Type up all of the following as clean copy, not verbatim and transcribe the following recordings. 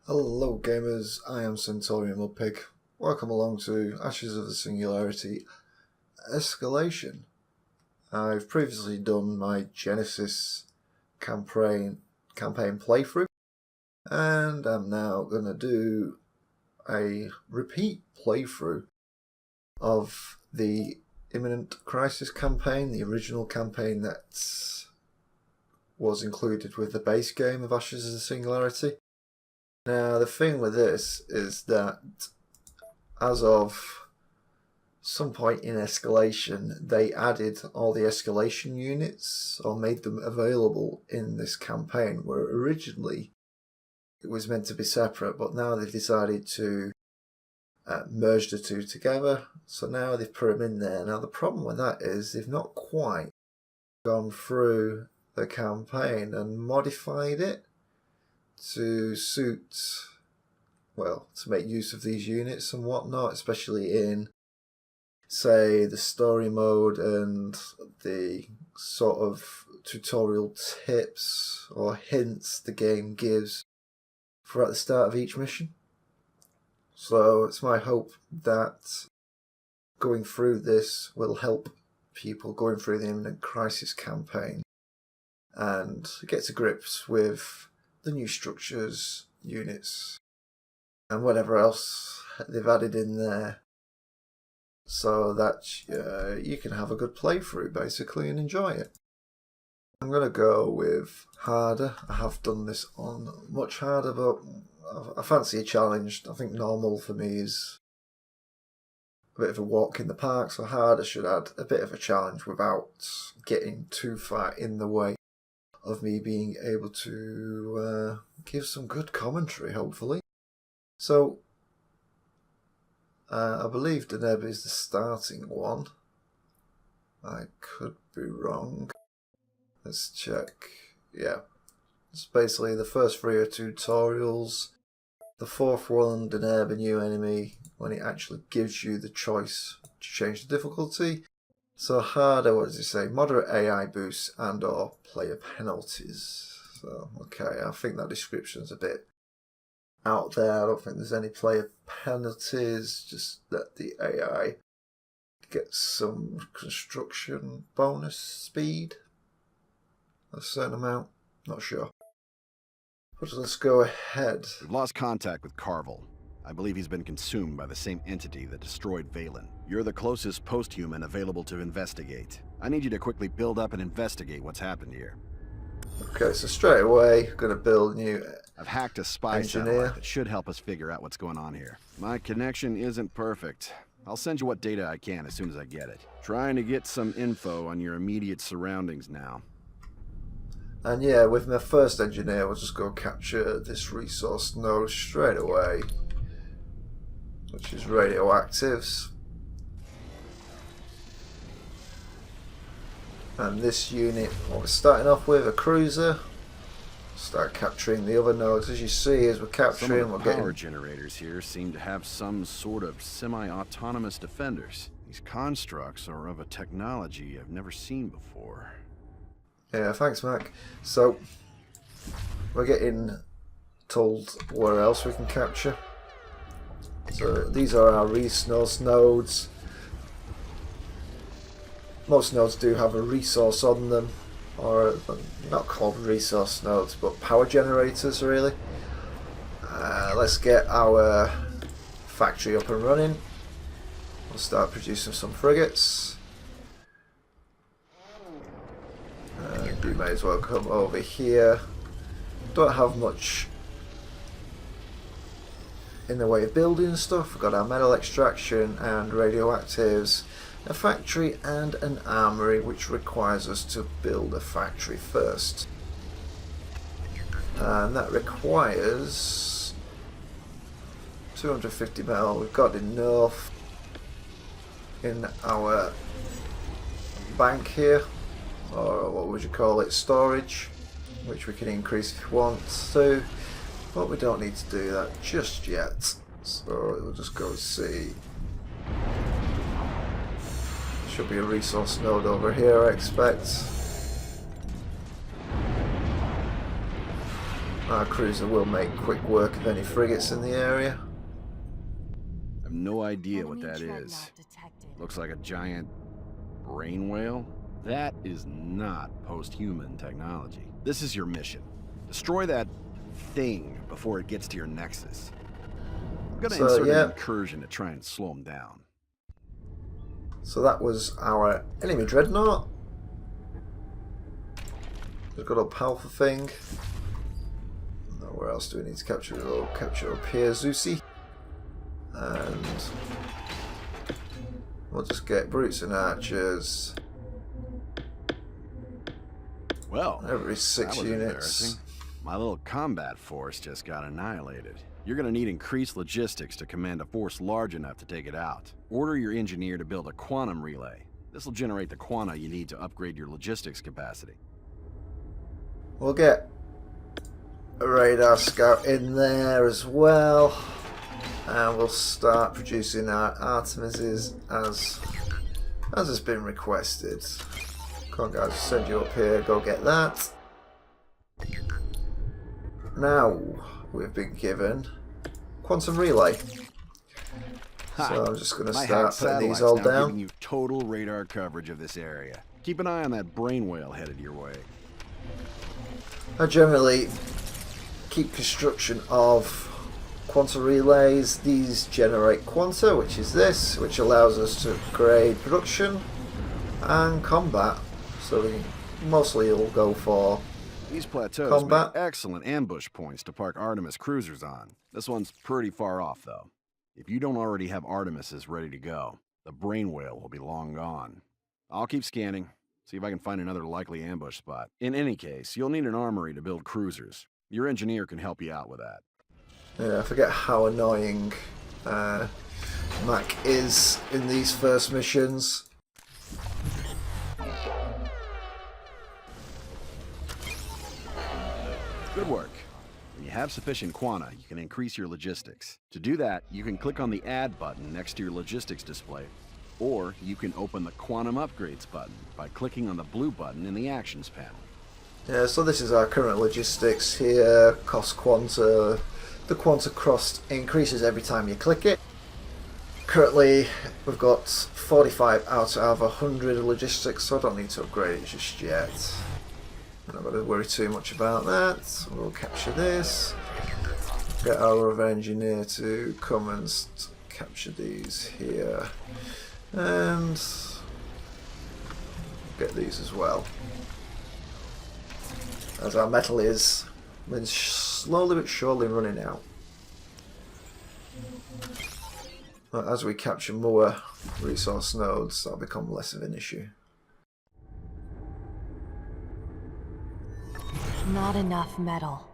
Hello gamers, I am Centaurian Mudpig. Welcome along to Ashes of the Singularity Escalation. I've previously done my Genesis campaign playthrough, and I'm now going to do a repeat playthrough of the Imminent Crisis campaign, the original campaign that was included with the base game of Ashes of the Singularity. Now, the thing with this is that as of some point in Escalation, they added all the escalation units or made them available in this campaign, where originally it was meant to be separate, but now they've decided to merge the two together. So now they've put them in there. Now, the problem with that is they've not quite gone through the campaign and modified it to suit, well, to make use of these units and whatnot, especially in, say, the story mode and the sort of tutorial tips or hints the game gives for at the start of each mission. So it's my hope that going through this will help people going through the Imminent Crisis campaign and get to grips with the new structures, units, and whatever else they've added in there, so that you can have a good playthrough basically and enjoy it. I'm going to go with harder. I have done this on much harder, but I fancy a challenge. I think normal for me is a bit of a walk in the park, so harder should add a bit of a challenge without getting too far in the way of me being able to give some good commentary, hopefully. So, I believe Deneb is the starting one. I could be wrong. Let's check. Yeah. It's basically the first three are tutorials. The fourth one, Deneb, a new enemy, when it actually gives you the choice to change the difficulty. So harder, what does it say? Moderate AI boosts and or player penalties. So, okay, I think that description's a bit out there. I don't think there's any player penalties, just that the AI gets some construction bonus speed. A certain amount, not sure. But let's go ahead. We've lost contact with Carvel. I believe he's been consumed by the same entity that destroyed Valen. You're the closest post-human available to investigate. I need you to quickly build up and investigate what's happened here. Okay, so straight away, going to build new I've hacked a spy satellite that should help us figure out what's going on here. My connection isn't perfect. I'll send you what data I can as soon as I get it. Trying to get some info on your immediate surroundings now. And yeah, with my first engineer, we'll just go capture this resource node straight away, which is radioactives. And this unit, what we're starting off with, a cruiser. Start capturing the other nodes. As you see, as we're capturing, some of the power generators here seem to have some sort of semi-autonomous defenders. These constructs are of a technology I've never seen before. Yeah, thanks, Mac. So, we're getting told where else we can capture. So, these are our resource nodes. Most nodes do have a resource on them, or not called resource nodes, but power generators, really. Let's get our factory up and running. We'll start producing some frigates. You may as well come over here. Don't have much in the way of building stuff. We've got our metal extraction and radioactives, a factory and an armory, which requires us to build a factory first. And that requires 250 metal. We've got enough in our bank here, or what would you call it, storage, which we can increase if we want to, but we don't need to do that just yet. So we'll just go see. Should be a resource node over here, I expect. Our cruiser will make quick work of any frigates in the area. I have no idea what that is. Looks like a giant brain whale? That is not post-human technology. This is your mission. Destroy that thing before it gets to your nexus. I'm gonna insert an incursion to try and slow him down. So that was our enemy dreadnought. We've got a powerful thing. Now where else do we need to capture? We'll capture up here, Zeusy. And we'll just get brutes and archers. Well, every 6 units. My little combat force just got annihilated. You're gonna need increased logistics to command a force large enough to take it out. Order your engineer to build a quantum relay. This will generate the quanta you need to upgrade your logistics capacity. We'll get a radar scout in there as well. And we'll start producing our Artemises as has been requested. Come on guys, send you up here, go get that. Now we've been given quantum relay. So I'm just going to start putting these all down. Giving you total radar coverage of this area. Keep an eye on that brain whale headed your way. I generally keep construction of quanta relays. These generate quanta, which is this, which allows us to upgrade production and combat. So we mostly will go for these plateaus combat. Make excellent ambush points to park Artemis cruisers on. This one's pretty far off, though. If you don't already have Artemises ready to go, the brain whale will be long gone. I'll keep scanning, see if I can find another likely ambush spot. In any case, you'll need an armory to build cruisers. Your engineer can help you out with that. Yeah, I forget how annoying Mac is in these first missions. Good work. When you have sufficient quanta, you can increase your logistics. To do that, you can click on the Add button next to your logistics display, or you can open the Quantum Upgrades button by clicking on the blue button in the Actions panel. Yeah, so this is our current logistics here. Cost quanta. The quanta cost increases every time you click it. Currently, we've got 45 out of 100 logistics, so I don't need to upgrade it just yet. I'm not going to worry too much about that. We'll capture this. Get our other engineer to come and capture these here. And get these as well. As our metal is been slowly but surely running out. But as we capture more resource nodes, that'll become less of an issue. Not enough metal.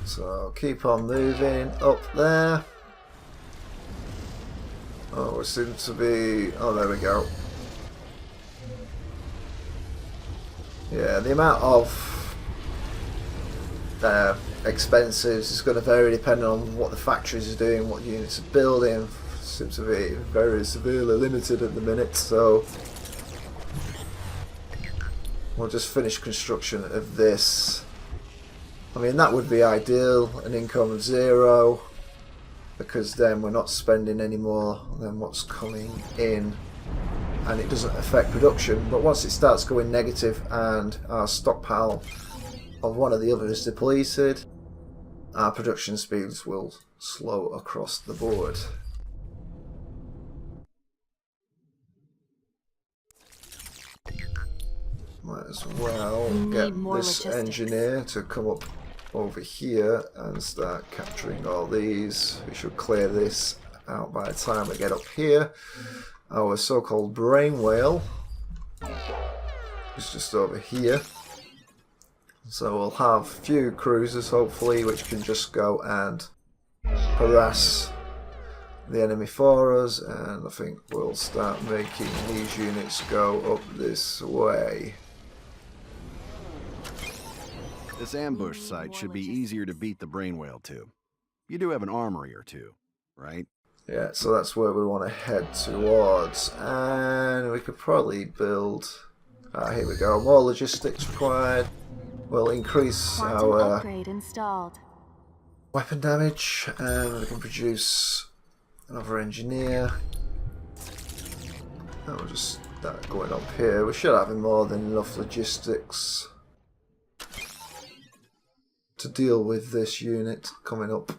So keep on moving up there. Oh, we seem to be... oh, there we go. Yeah, the amount of expenses is going to vary depending on what the factories are doing, what units are building. Seems to be very severely limited at the minute, so we'll just finish construction of this. I mean, that would be ideal, an income of 0, because then we're not spending any more than what's coming in, and it doesn't affect production. But once it starts going negative and our stockpile of one or the other is depleted, our production speeds will slow across the board. Might as well get this engineer to come up over here and start capturing all these. We should clear this out by the time we get up here. Our so-called brain whale is just over here. So we'll have a few cruisers hopefully which can just go and harass the enemy for us, and I think we'll start making these units go up this way. This ambush site should be easier to beat the brain whale to. You do have an armory or two, right? Yeah, so that's where we want to head towards. And we could probably build... here we go. More logistics required. We'll increase our upgrade installed. Weapon damage, and we can produce another engineer. And we'll just start going up here. We should have more than enough logistics to deal with this unit coming up.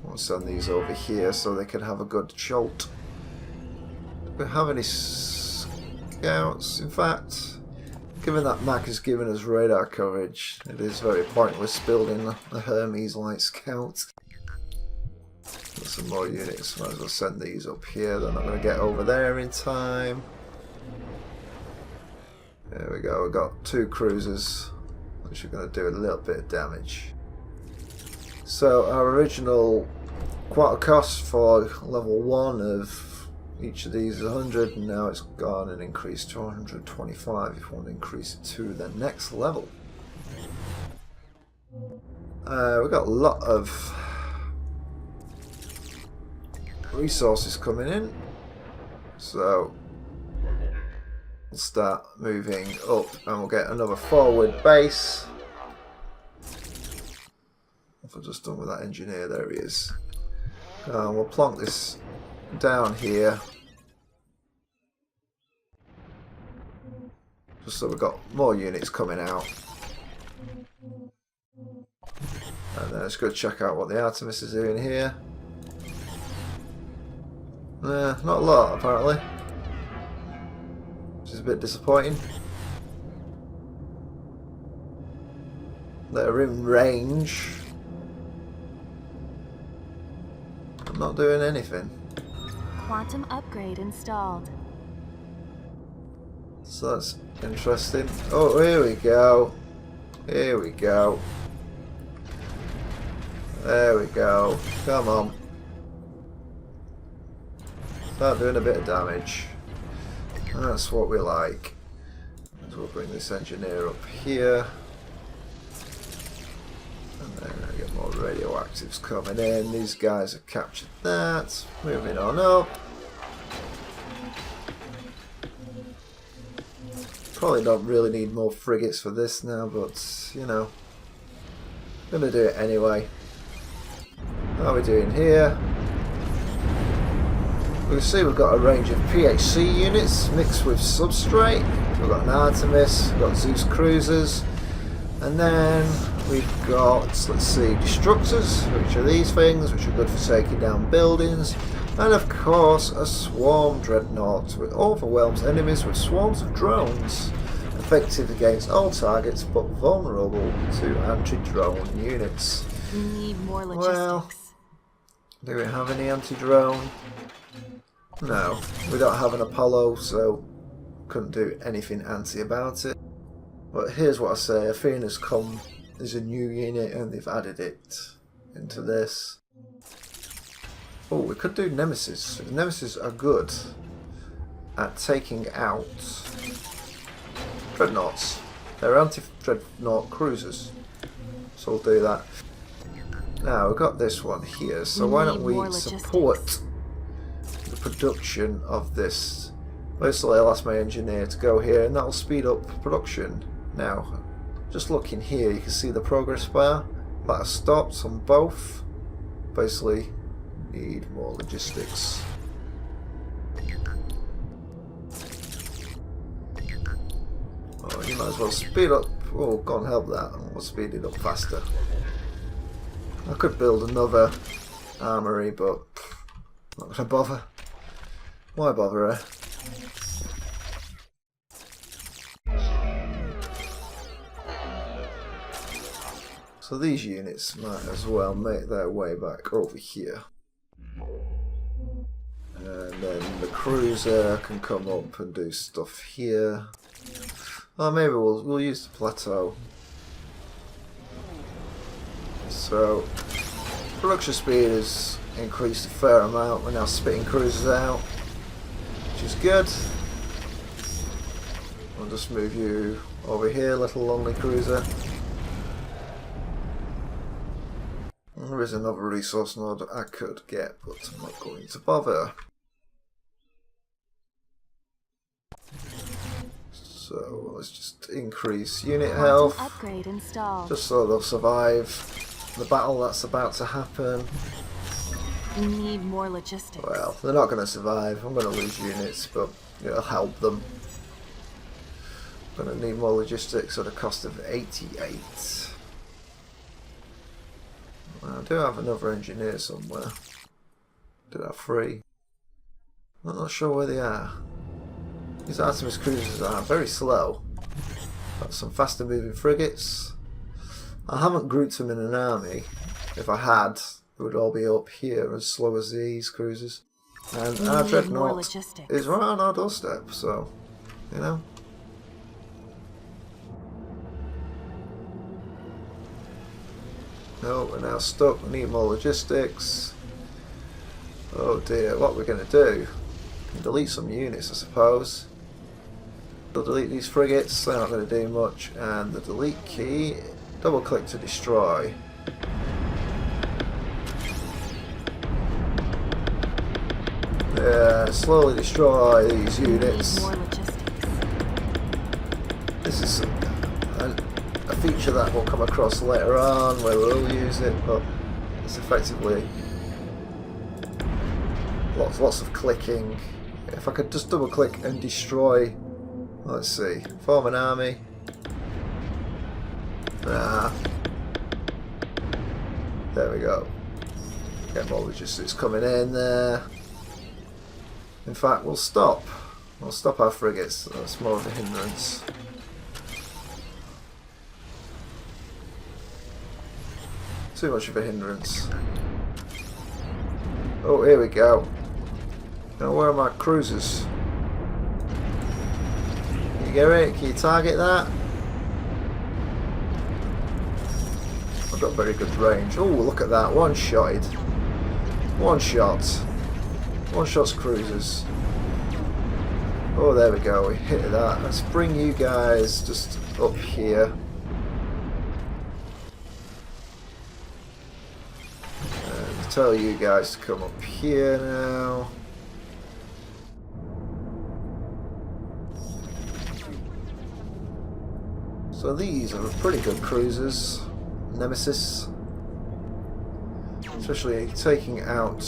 We'll send these over here so they can have a good jolt. Do we have any scouts? In fact, given that Mac has given us radar coverage, it is very pointless building a Hermes light scout. There's some more units, might as well send these up here. They're not going to get over there in time. There we go, we've got 2 cruisers, which are going to do a little bit of damage. So our original quarter cost for level 1 of each of these is 100, and now it's gone and increased to 125 if we want to increase it to the next level. We've got a lot of resources coming in, so we'll start moving up and we'll get another forward base. If I've just done with that engineer, there he is. We'll plonk this down here, just so we've got more units coming out. And then let's go check out what the Artemis is doing here. Not a lot apparently, which is a bit disappointing. They're in range. I'm not doing anything. Quantum upgrade installed. So that's interesting. Oh, here we go. Here we go. There we go. Come on. Start doing a bit of damage. That's what we like. So we'll bring this engineer up here. And then I get more radioactives coming in. These guys have captured that. Moving on up. Probably don't really need more frigates for this now, but you know, I'm gonna do it anyway. How are we doing here? We can see we've got a range of PHC units mixed with substrate. We've got an Artemis, we've got Zeus cruisers, and then we've got, let's see, destructors, which are these things, which are good for taking down buildings, and of course a swarm dreadnought, which overwhelms enemies with swarms of drones, effective against all targets but vulnerable to anti-drone units. We need more logistics. Well, do we have any anti-drone? No, we don't have an Apollo, so couldn't do anything anti about it. But here's what I say, Athena's come is a new unit and they've added it into this. Oh, we could do Nemesis. Nemesis are good at taking out dreadnoughts. They're anti-dreadnought cruisers, so we'll do that. Now we've got this one here, so why don't we support the production of this? Basically I'll ask my engineer to go here and that'll speed up production. Now just looking here, you can see the progress bar that has stopped on both. Basically need more logistics. Oh, you might as well speed up. Oh, go and help that. We'll speed it up faster. I could build another armory, but not gonna bother. Why bother, eh? So these units might as well make their way back over here. And then the cruiser can come up and do stuff here. Or maybe we'll use the plateau. So production speed has increased a fair amount. We're now spitting cruisers out, which is good. I'll just move you over here, little lonely cruiser. There is another resource node I could get, but I'm not going to bother. So let's just increase unit health, upgrade installed. just so they'll survive the battle that's about to happen. We need more logistics. Well, they're not going to survive. I'm going to lose units, but it'll help them. I'm going to need more logistics at a cost of 88. I do have another engineer somewhere. Did I have 3? I'm not sure where they are. These Artemis cruisers are very slow. Got some faster moving frigates. I haven't grouped them in an army. If I had, it would all be up here as slow as these cruisers. And our dreadnought is right on our doorstep, so, you know. No, we're now stuck. We need more logistics. Oh dear, what we're going to do? Delete some units, I suppose. We'll delete these frigates, they're not going to do much. And the delete key, double click to destroy. Yeah, slowly destroy these units. This is a feature that will come across later on where we'll use it, but it's effectively lots of clicking. If I could just double click and destroy, let's see, form an army. There we go. Get more logistics coming in there. In fact, we'll stop our frigates. That's more of a hindrance. Too much of a hindrance. Oh, here we go. Now, where are my cruisers? Can you get it? Can you target that? I've got very good range. Oh, look at that. One-shotted. One shot. One-shot's cruisers. Oh, there we go. We hit that. Let's bring you guys just up here. And tell you guys to come up here now. So these are pretty good cruisers. Nemesis. Especially taking out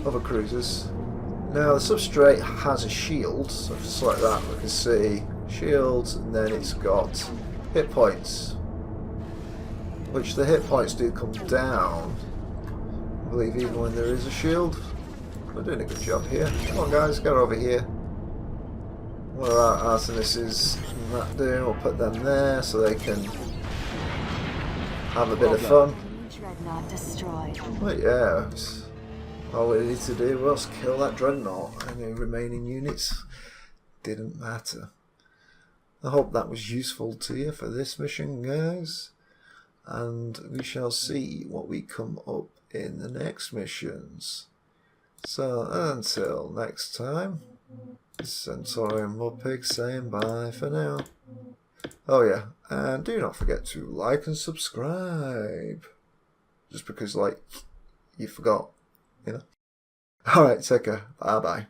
other cruisers. Now the substrate has a shield, so just like that we can see shields, and then it's got hit points, which the hit points do come down, I believe, even when there is a shield. We're doing a good job here. Come on guys, get over here. What are our Artemises that doing? We'll put them there so they can have a bit of fun. Dreadnought destroyed. But yeah, all we needed to do was kill that dreadnought. Any remaining units didn't matter. I hope that was useful to you for this mission, guys. And we shall see what we come up in the next missions. So until next time, Centaurian Mudpig saying bye for now. Oh yeah, and do not forget to like and subscribe. Just because, like, you forgot, you know. Alright, take care. Bye bye.